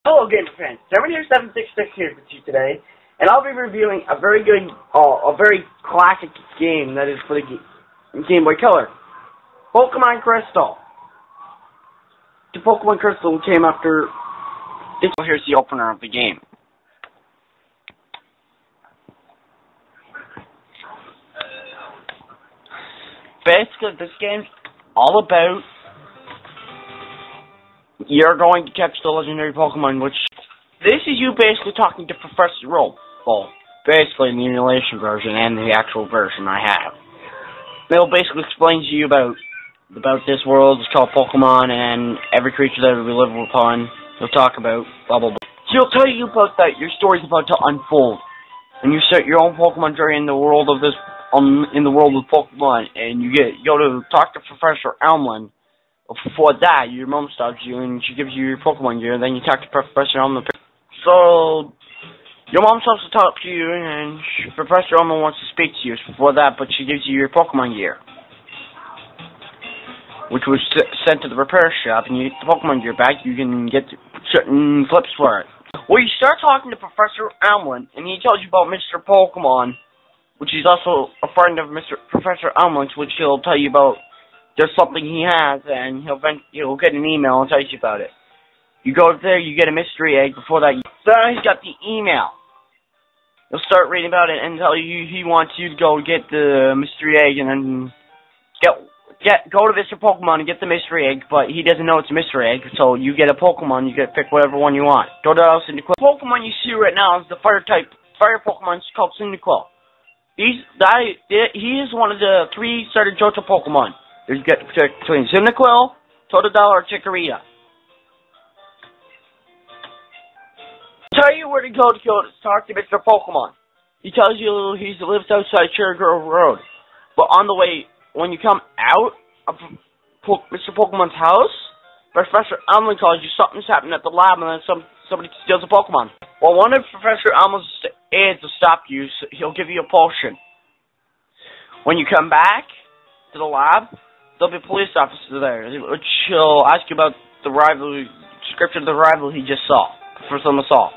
Hello, game fans. 77666 here with you today, and I'll be reviewing a very good, a very classic game that is for the Game Boy Color, Pokemon Crystal. The Pokemon Crystal came after this. Here's the opener of the game. Basically, this game's all about you're going to catch the legendary Pokemon, which this is you basically talking to Professor Roll. Well, basically in the emulation version and the actual version I have. They'll basically explain to you about this world. It's called Pokemon, and every creature that we live upon. He'll talk about blah blah blah. He'll tell you about that your story's about to unfold, and you set your own Pokemon journey in the world of this in the world of Pokemon, and you go to talk to Professor Elmlin. Before that, your mom stops you and she gives you your Pokemon gear, then you talk to Professor Elmlin. So, your mom stops to talk to you, and Professor Elmlin wants to speak to you before that, but she gives you your Pokemon gear, which was sent to the repair shop, and you get the Pokemon gear back, you can get certain flips for it. Well, you start talking to Professor Elmlin, and he tells you about Mr. Pokemon, which is also a friend of Professor Elmlin's, which he'll tell you about. There's something he has, and he'll get an email and tell you about it. You go there, you get a mystery egg. Before that, he's got the email. He'll start reading about it and tell you he wants you to go get the mystery egg, and then go to Mr. Pokemon and get the mystery egg. But he doesn't know it's a mystery egg, so you get a Pokemon. You get to pick whatever one you want. Go to the house, Cyndaquil. The Pokemon you see right now is the fire Pokemon. It's called Cyndaquil. He is one of the 3 starter Johto Pokemon. You get to pick between Cyndaquil, Totodile, or Chikorita. Tell you where to go to talk to Mr. Pokemon. He tells you he lives outside Cherry Grove Road. But on the way, when you come out of Mr. Pokemon's house, Professor Elmlin calls you. Something's happened at the lab, and then somebody steals a Pokemon. Well, one of Professor Elmlin's aides will stop you. So he'll give you a potion. When you come back to the lab, there'll be a police officer there, which he'll ask you about the description of the rival he just saw, Professor Massaw.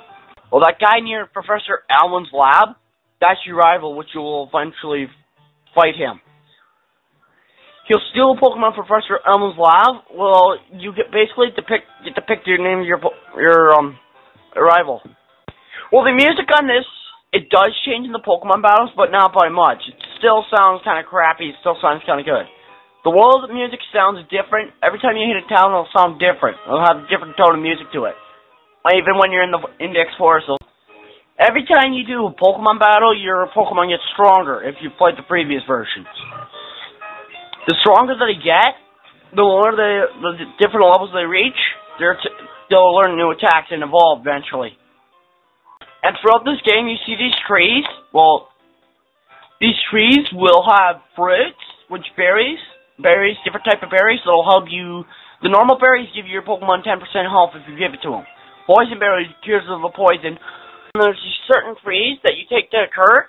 Well, that guy near Professor Elmlin's lab, that's your rival, which you will eventually fight him. He'll steal a Pokemon from Professor Elmlin's lab. Well, you get to pick your name of your rival. Well, the music on this, it does change in the Pokemon battles, but not by much. It still sounds kind of crappy. It still sounds kind of good. The world music sounds different. Every time you hit a town, it'll sound different. It'll have a different tone of music to it. Even when you're in the Index Forest. Every time you do a Pokemon battle, your Pokemon gets stronger if you played the previous versions. The stronger that they get, the more the different levels they reach, they'll learn new attacks and evolve eventually. And throughout this game, you see these trees. Well, these trees will have fruits, which berries, different type of berries that'll help you. The normal berries give your Pokemon 10% health if you give it to them. Poison berries cures of a poison. And there's certain trees that you take to Kurt,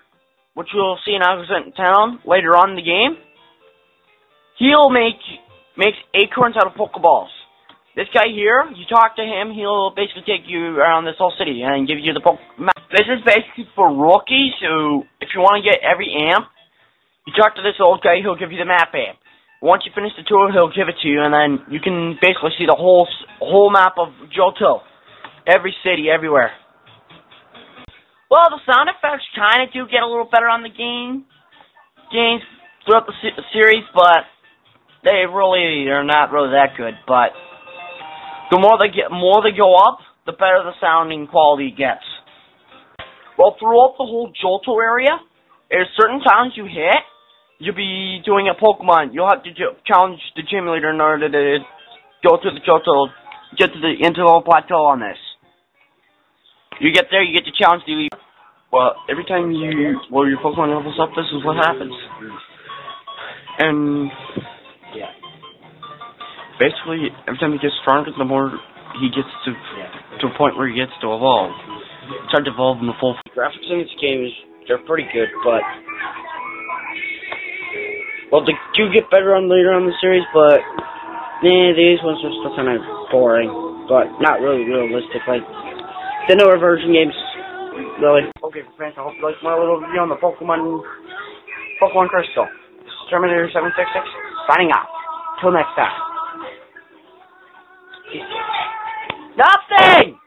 which you'll see in Alexandria Town later on in the game. He'll makes acorns out of Pokeballs. This guy here, you talk to him, he'll basically take you around this whole city and give you the Pokemon. This is basically for rookies who, if you want to get every amp, you talk to this old guy, he'll give you the map amp. Once you finish the tour, he'll give it to you, and then you can basically see the whole map of Johto. Every city, everywhere. Well, the sound effects kind of do get a little better on the games throughout the series, but they're not really that good. But the more they go up, the better the sounding quality gets. Well, throughout the whole Johto area, there's certain towns you hit, you'll be doing a Pokemon. You'll have to challenge the emulator in order to go to the Johto, get to the interval plateau on this. You get there, you get to challenge the. Well, every time your Pokemon levels up, this is what happens. And yeah, basically, every time he gets stronger, the more he gets to a point where he gets to evolve. It's hard to evolve in the full. Graphics in this game they're pretty good, but well, they do get better later on in the series, but these ones are still kind of boring. but not really realistic, like the newer version games, really. Okay, friends, I hope you liked my little video on the Pokemon Crystal. This is Terminator 766, signing out. Till next time. Nothing!